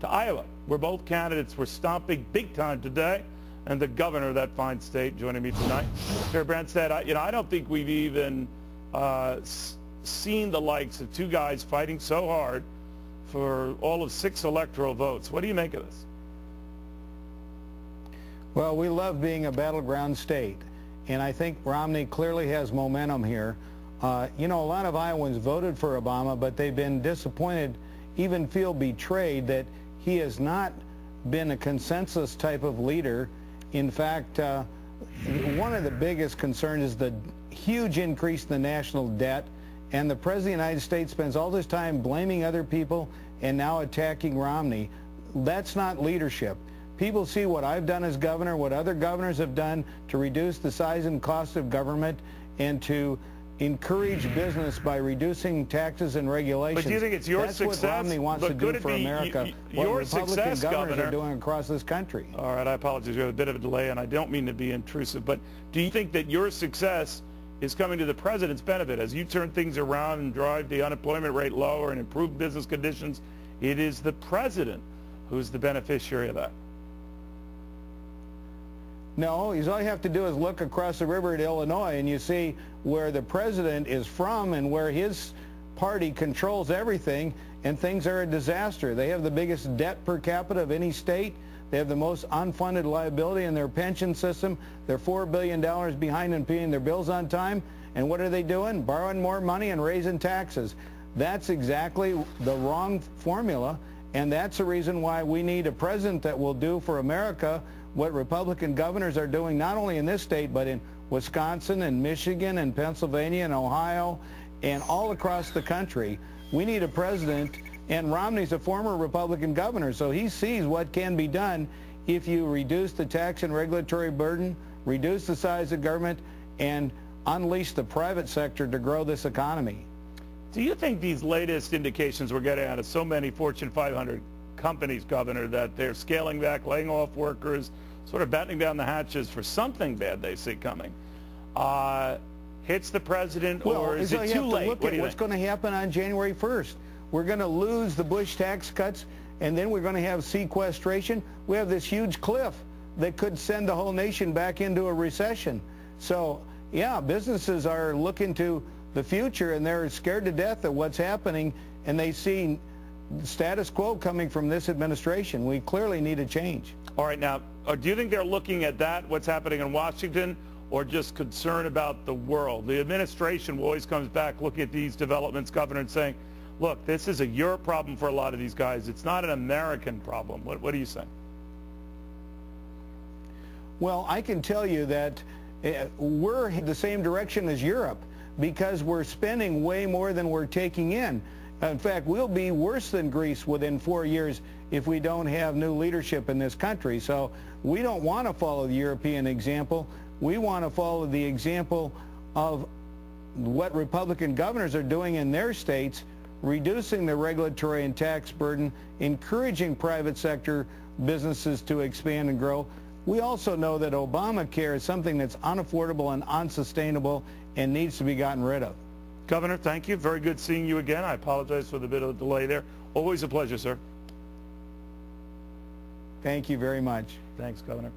to Iowa, where both candidates were stomping big time today, and the governor of that fine state joining me tonight. Chair Branstad, I don't think we've even seen the likes of two guys fighting so hard for all of 6 electoral votes. What do you make of this? Well, we love being a battleground state, and I think Romney clearly has momentum here. You know, a lot of Iowans voted for Obama, but they've been disappointed, even feel betrayed that he has not been a consensus type of leader. In fact, one of the biggest concerns is the huge increase in the national debt, and the President of the United States spends all this time blaming other people and now attacking Romney. That's not leadership. People see what I've done as governor, what other governors have done to reduce the size and cost of government and to encourage business by reducing taxes and regulations. But do you think it's your success? That's what Romney wants to do for America, what your Republican success, governors Governor, are doing across this country. All right, I apologize. We have a bit of a delay, and I don't mean to be intrusive, but do you think that your success is coming to the president's benefit? As you turn things around and drive the unemployment rate lower and improve business conditions, it is the president who's the beneficiary of that. No, all you have to do is look across the river at Illinois and you see where the president is from and where his party controls everything, and things are a disaster. They have the biggest debt per capita of any state. They have the most unfunded liability in their pension system. They're $4 billion behind in paying their bills on time. And what are they doing? Borrowing more money and raising taxes. That's exactly the wrong formula, and that's the reason why we need a president that will do for America what Republican governors are doing, not only in this state, but in Wisconsin and Michigan and Pennsylvania and Ohio and all across the country. We need a president, and Romney's a former Republican governor, so he sees what can be done if you reduce the tax and regulatory burden, reduce the size of government, and unleash the private sector to grow this economy. Do you think these latest indications we're getting out of so many Fortune 500 companies, Governor, that they're scaling back, laying off workers, sort of battening down the hatches for something bad they see coming, hits the president, or is it too late? Look at what's going to happen on January 1st. We're going to lose the Bush tax cuts, and then we're going to have sequestration. We have this huge cliff that could send the whole nation back into a recession. So, yeah, businesses are looking to the future, and they're scared to death of what's happening, and they see status quo coming from this administration. We clearly need a change. All right, now, do you think they're looking at that, what's happening in Washington, or just concern about the world? The administration always comes back looking at these developments, Governor, and saying, look, this is a Europe problem for a lot of these guys. It's not an American problem. What do you say? Well, I can tell you that we're in the same direction as Europe because we're spending way more than we're taking in. In fact, we'll be worse than Greece within 4 years if we don't have new leadership in this country. So we don't want to follow the European example. We want to follow the example of what Republican governors are doing in their states, reducing the regulatory and tax burden, encouraging private sector businesses to expand and grow. We also know that Obamacare is something that's unaffordable and unsustainable and needs to be gotten rid of. Governor, thank you. Very good seeing you again. I apologize for the bit of a delay there. Always a pleasure, sir. Thank you very much. Thanks, Governor.